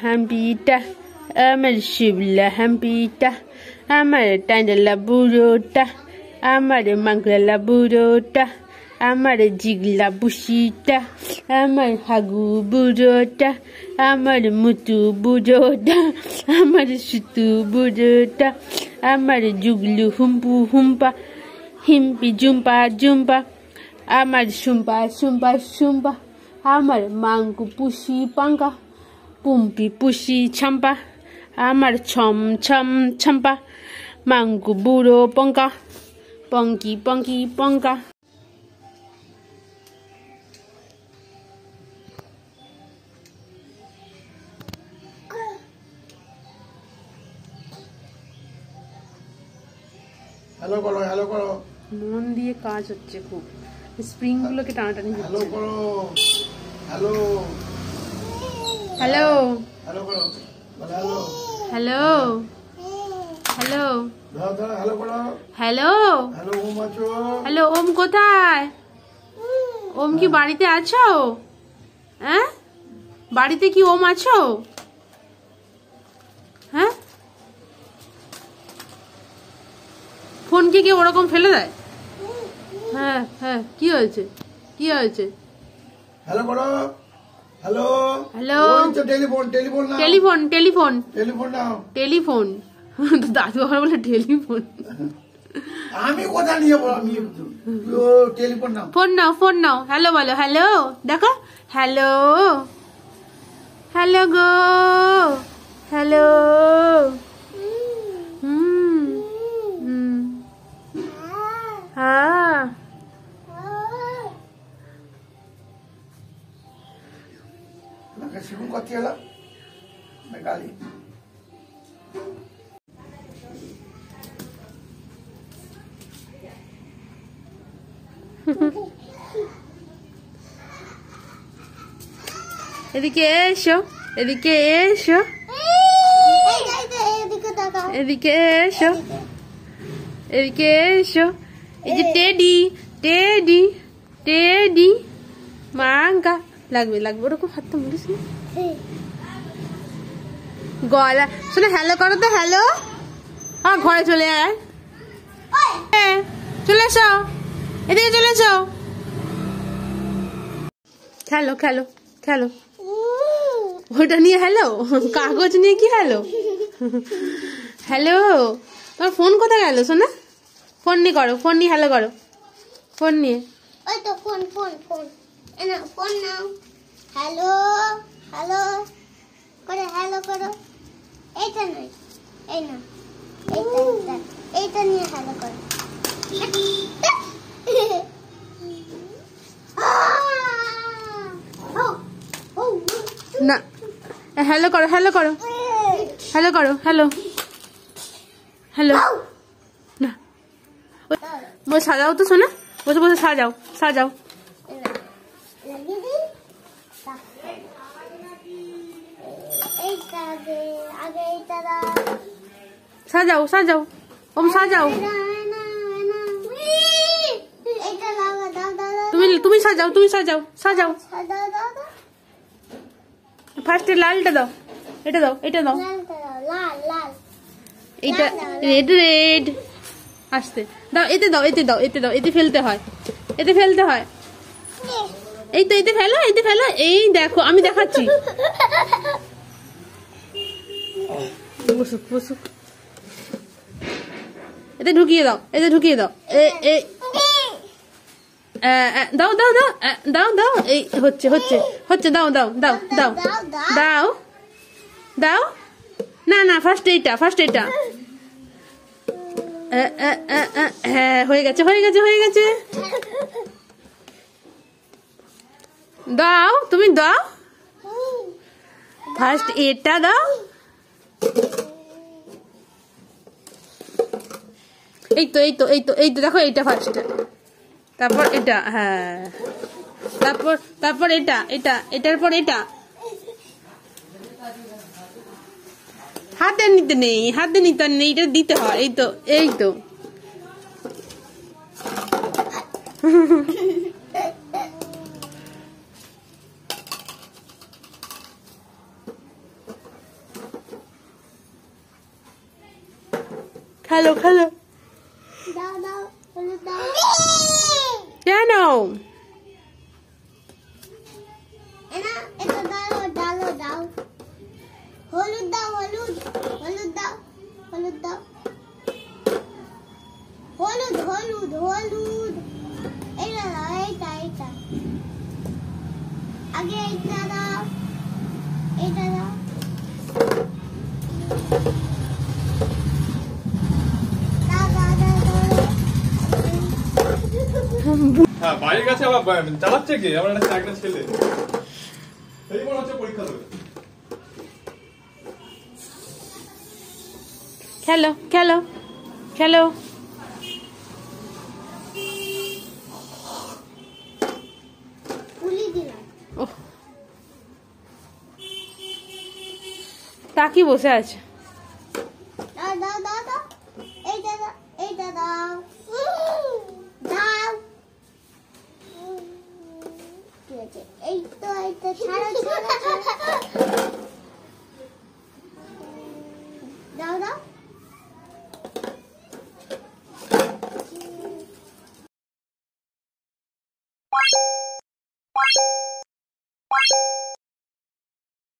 hampita, আমার শিবলা হাম্পিটা, আমার টান্ডালা বুড়োটা, আমার মাংলা বুড়োটা, আমার জিগলা বুসিটা, আমার হাগু বুড়োটা, আমার মুতু বুড়োটা, আমার সুতু বুড়োটা, আমার জুগলু হুম্পু হুম্পা, হিম্পি জুম্পা জুম্পা, আমার সুম্পা সুম্পা সুম্পা, আমার মাংকু পুষি পাঙ্কা, পুম্পি পুষি ছাম্পা, আমার ছম ছম ছাম্পা, মাংকু বুড়ো পঙ্কা, পঙ্কি পঙ্কি পঙ্কা। হ্যালো করো, হ্যালো করো, মন দিয়ে কাজ হচ্ছে খুব, স্প্রিং গুলোকে টানাটানি হচ্ছে। হ্যালো করো, হ্যালো হ্যালো হ্যালো করো, হ্যালো হ্যালো হ্যালো দাও দাও, হ্যালো করো, হ্যালো হ্যালো ওম আছো, হ্যালো ওম কোথায়? ওম কি বাড়িতে আছো? হ্যাঁ, বাড়িতে কি ওম আছো? হ্যাঁ, ফোনকে কি ওরকম ফেলে দেয়? হ্যাঁ হ্যাঁ, কি হয়েছে, কি হয়েছে? হ্যালো করো, হ্যালো হ্যালো, ওই তো টেলিফোন, টেলিফোন নাও, টেলিফোন টেলিফোন টেলিফোন নাও, টেলিফোন। দাদু আবার বলে টেলিফোন। আমি কথা নিয়ে বল, আমি টেলিফোন নাও, ফোন নাও, ফোন নাও, হ্যালো বলো, হ্যালো দেখো, হ্যালো হ্যালো গো, হ্যালো। হুম হুম, হ্যাঁ নাকি শিবু কথা এলা গালি। এদিকে এসো, এদিকে এসো, এদিকে এসো, এদিকে এসো। এই যে টেডি, টেডি, টেডি মাঙ্গা। লাগবে লাগবে, ওরকম হাতটা মুড়িস না, গলা শুনে। হ্যালো করো তো, হ্যালো। হ্যাঁ, ঘরে চলে আয়, চলে এসো, এদিকে চলে এসো। খেলো খেলো খেলো, ওটা নিয়ে হ্যালো, কাগজ নিয়ে কি হ্যালো? হ্যালো, তোমার ফোন কোথায় গেল সোনা? ফোন নিয়ে করো, ফোন নিয়ে হ্যালো করো, ফোন নিয়ে। ওই তো ফোন ফোন ফোন, এনা ফোন নাও, হ্যালো হ্যালো করে হ্যালো করো। এইটা নয়, এই না, এইটা এইটা নিয়ে হ্যালো করো। না, হ্যালো করো, হ্যালো করো, হ্যালো করো, হ্যালো হ্যালো। না, বসে সাজাও তো সোনা, বসে বসে সাজাও, সাজাও। সাজাও সাজাও, ওম সাজাও, তুমি তুমি সাজাও, তুমি সাজাও, সাজাও। ফার্স্টে লালটা দাও, এটা দাও, এটা দাও, এইটা রেড রেড। আসতে দাও, এতে দাও, এতে দাও, এতে দাও, এতে ফেলতে হয়, এতে ফেলতে হয়। এই তো এতে ফেলো, এতে ফেলো। এই দেখো, আমি দেখাচ্ছি। বসুক বসুক, এতে ঢুকিয়ে দাও, এতে ঢুকিয়ে দাও। দাও দাও দাও দাও দাও, এই হচ্ছে হচ্ছে হচ্ছে, দাও দাও দাও দাও দাও দাও। না না, ফার্স্ট এইটা, ফার্স্ট এইটা। হ্যাঁ, হয়ে গেছে হয়ে গেছে হয়ে গেছে। দাও, তুমি দাও, ফার্স্ট এটা দাও। এই তো এই তো এই তো এই তো, দেখো এইটা ফার্স্ট, তারপর এটা, হ্যাঁ, তারপর তারপর এটা, এটা এটার পর এটা। হাতে নিতে নেই, হাতে নিতে নেই, এটা দিতে হয়। এই তো এই তো। খেলো খেলো। দাও দাও হলুদ দাও। কেন? এনা এটা দাও ডালো দাও। হলুদ দাও হলুদ হলুদ দাও হলুদ দাও। হলুদ হলুদ হলুদ। এইটা দাও এইটা এইটা। আগে এইটা দাও এইটা দাও। দাও দাও দাও দাও। হ্যাঁ বাইরে গেছে আবার চালাচ্ছে কি আমার একটা ছেলে এই মনে হচ্ছে পরীক্ষা দেবে খেলো খেলো খেলো। পুলি দিলাম। ওহ, টাকি বসে আছে। দাও দাও দাও দাও। এইটা দাও এইটা দাও। দাও। ঠিক আছে এই তো এইটা ছাড়ো ছাড়ো ছাড়ো।